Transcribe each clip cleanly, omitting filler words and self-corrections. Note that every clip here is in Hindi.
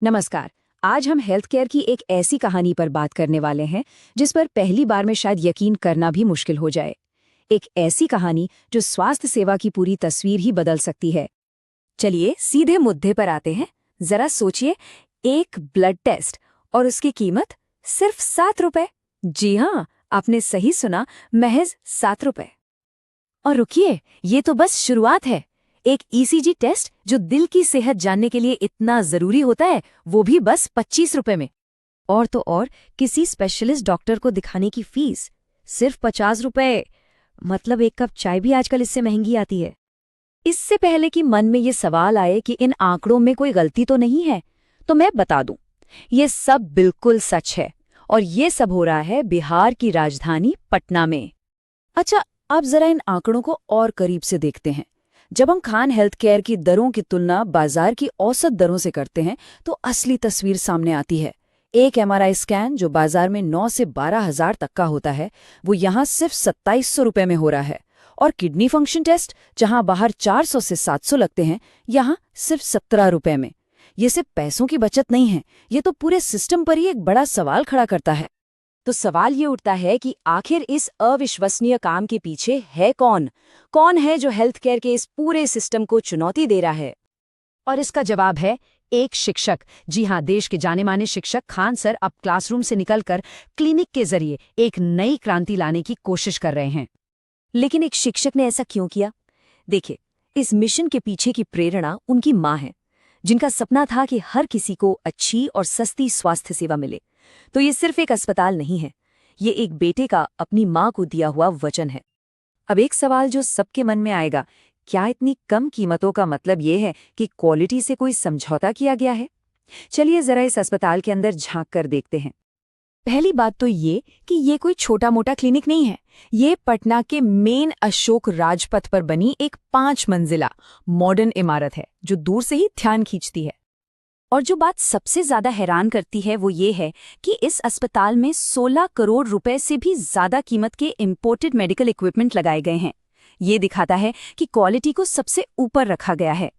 नमस्कार। आज हम हेल्थ केयर की एक ऐसी कहानी पर बात करने वाले हैं जिस पर पहली बार में शायद यकीन करना भी मुश्किल हो जाए। एक ऐसी कहानी जो स्वास्थ्य सेवा की पूरी तस्वीर ही बदल सकती है। चलिए सीधे मुद्दे पर आते हैं। जरा सोचिए, एक ब्लड टेस्ट और उसकी कीमत सिर्फ 7 रुपए। जी हाँ, आपने सही सुना, महज 7 रुपए। और रुकिए, ये तो बस शुरुआत है। एक ईसीजी टेस्ट जो दिल की सेहत जानने के लिए इतना जरूरी होता है, वो भी बस 25 रुपए में। और तो और किसी स्पेशलिस्ट डॉक्टर को दिखाने की फीस सिर्फ 50 रुपए। मतलब एक कप चाय भी आजकल इससे महंगी आती है। इससे पहले कि मन में ये सवाल आए कि इन आंकड़ों में कोई गलती तो नहीं है, तो मैं बता दूं, ये सब बिल्कुल सच है। और ये सब हो रहा है बिहार की राजधानी पटना में। अच्छा, अब जरा इन आंकड़ों को और करीब से देखते हैं। जब हम खान हेल्थ केयर की दरों की तुलना बाजार की औसत दरों से करते हैं तो असली तस्वीर सामने आती है। एक एमआरआई स्कैन जो बाजार में 9 से 12 हजार तक का होता है, वो यहाँ सिर्फ 2700 रुपए में हो रहा है। और किडनी फंक्शन टेस्ट जहाँ बाहर 400 से 700 लगते हैं, यहाँ सिर्फ 17 रुपए में। ये सिर्फ पैसों की बचत नहीं है, ये तो पूरे सिस्टम पर ही एक बड़ा सवाल खड़ा करता है। तो सवाल ये उठता है कि आखिर इस अविश्वसनीय काम के पीछे है कौन? कौन है जो हेल्थ केयर के इस पूरे सिस्टम को चुनौती दे रहा है? और इसका जवाब है एक शिक्षक। जी हाँ, देश के जाने माने शिक्षक खान सर अब क्लासरूम से निकलकर क्लिनिक के जरिए एक नई क्रांति लाने की कोशिश कर रहे हैं। लेकिन एक शिक्षक ने ऐसा क्यों किया? देखिए, इस मिशन के पीछे की प्रेरणा उनकी माँ है, जिनका सपना था कि हर किसी को अच्छी और सस्ती स्वास्थ्य सेवा मिले। तो ये सिर्फ एक अस्पताल नहीं है, ये एक बेटे का अपनी माँ को दिया हुआ वचन है। अब एक सवाल जो सबके मन में आएगा, क्या इतनी कम कीमतों का मतलब ये है कि क्वालिटी से कोई समझौता किया गया है? चलिए जरा इस अस्पताल के अंदर झांक कर देखते हैं। पहली बात तो ये कि ये कोई छोटा मोटा क्लिनिक नहीं है। ये पटना के मेन अशोक राजपथ पर बनी एक 5 मंजिला मॉडर्न इमारत है जो दूर से ही ध्यान खींचती है। और जो बात सबसे ज्यादा हैरान करती है वो ये है कि इस अस्पताल में 16 करोड़ रुपए से भी ज्यादा कीमत के इंपोर्टेड मेडिकल इक्विपमेंट लगाए गए हैं। ये दिखाता है कि क्वालिटी को सबसे ऊपर रखा गया है।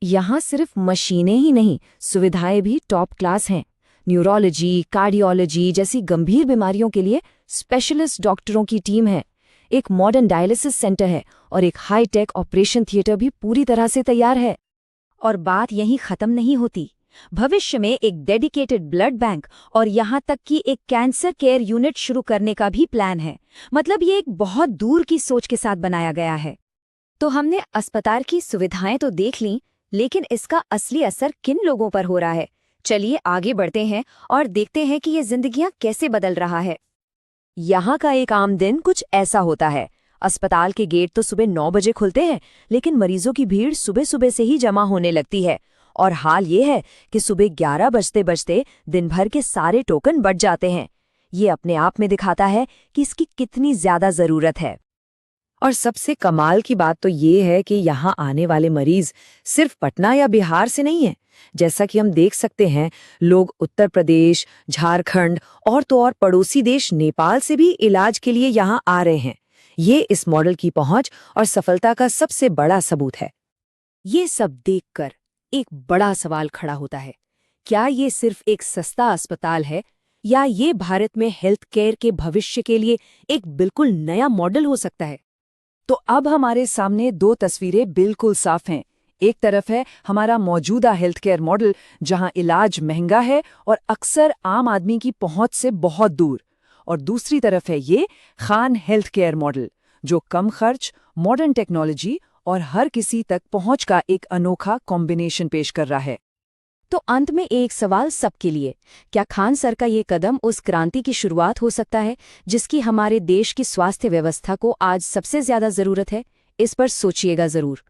यहाँ सिर्फ मशीनें ही नहीं, सुविधाएं भी टॉप क्लास हैं। न्यूरोलॉजी, कार्डियोलॉजी जैसी गंभीर बीमारियों के लिए स्पेशलिस्ट डॉक्टरों की टीम है। एक मॉडर्न डायलिसिस सेंटर है और एक हाईटेक ऑपरेशन थिएटर भी पूरी तरह से तैयार है। और बात यहीं खत्म नहीं होती। भविष्य में एक डेडिकेटेड ब्लड बैंक और यहाँ तक कि एक कैंसर केयर यूनिट शुरू करने का भी प्लान है। मतलब ये एक बहुत दूर की सोच के साथ बनाया गया है। तो हमने अस्पताल की सुविधाएं तो देख लीं, लेकिन इसका असली असर किन लोगों पर हो रहा है? चलिए आगे बढ़ते हैं और देखते हैं कि ये जिंदगियां कैसे बदल रहा है। यहाँ का एक आम दिन कुछ ऐसा होता है। अस्पताल के गेट तो सुबह 9 बजे खुलते हैं, लेकिन मरीजों की भीड़ सुबह सुबह से ही जमा होने लगती है। और हाल ये है कि सुबह 11 बजते बजते दिन भर के सारे टोकन बढ़ जाते हैं। ये अपने आप में दिखाता है कि इसकी कितनी ज्यादा जरूरत है। और सबसे कमाल की बात तो ये है कि यहाँ आने वाले मरीज सिर्फ पटना या बिहार से नहीं है। जैसा कि हम देख सकते हैं, लोग उत्तर प्रदेश, झारखंड और तो और पड़ोसी देश नेपाल से भी इलाज के लिए यहाँ आ रहे हैं। ये इस मॉडल की पहुंच और सफलता का सबसे बड़ा सबूत है। ये सब देखकर एक बड़ा सवाल खड़ा होता है, क्या ये सिर्फ एक सस्ता अस्पताल है या ये भारत में हेल्थ केयर के भविष्य के लिए एक बिल्कुल नया मॉडल हो सकता है? तो अब हमारे सामने 2 तस्वीरें बिल्कुल साफ हैं। एक तरफ है हमारा मौजूदा हेल्थ केयर मॉडल, जहां इलाज महंगा है और अक्सर आम आदमी की पहुंच से बहुत दूर। और दूसरी तरफ है ये खान हेल्थ केयर मॉडल, जो कम खर्च, मॉडर्न टेक्नोलॉजी और हर किसी तक पहुंच का एक अनोखा कॉम्बिनेशन पेश कर रहा है। तो अंत में एक सवाल सबके लिए, क्या खान सर का ये कदम उस क्रांति की शुरुआत हो सकता है जिसकी हमारे देश की स्वास्थ्य व्यवस्था को आज सबसे ज्यादा जरूरत है? इस पर सोचिएगा जरूर।